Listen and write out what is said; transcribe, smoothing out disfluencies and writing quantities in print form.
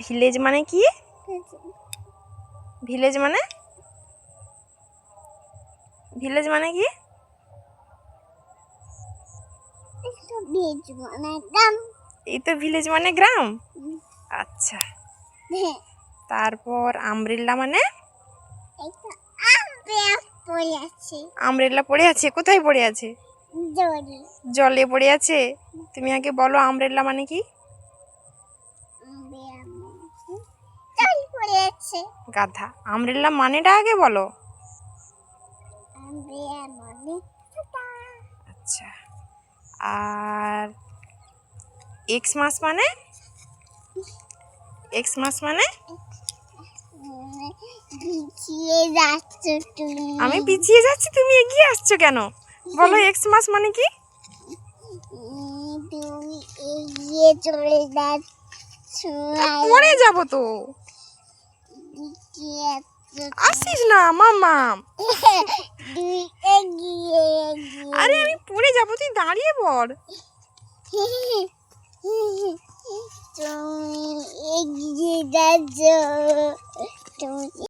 Village মানে কি? Village মানে ভিলেজ মানে কি? এই তো ভিলেজ মানে গ্রাম। আচ্ছা, তারপর আমব্রেলা মানে? আমব্রেলা পড়ে আছে, কোথায় পড়ে আছে? জলে পড়ে আছে। তুমি আগে বলো আমব্রেলা মানে কি? গাধা। আমব্রেলা মানেটা আগে বলো। আচ্ছা, আর এক্স মাস মানে? এক্স মাস মানে? আমি পিছিয়ে যাচ্ছি, তুমি এগিয়ে আসছো কেন? বলো এক্স মাস মানে কি? তুমি এগিয়ে চলে যাচ্ছ, পড়ে যাবো তো। আসিস না মামা। আরে আমি পড়ে যাবো, তুই দাঁড়িয়ে পড়। তুমি এগিয়ে যাচ্ছ।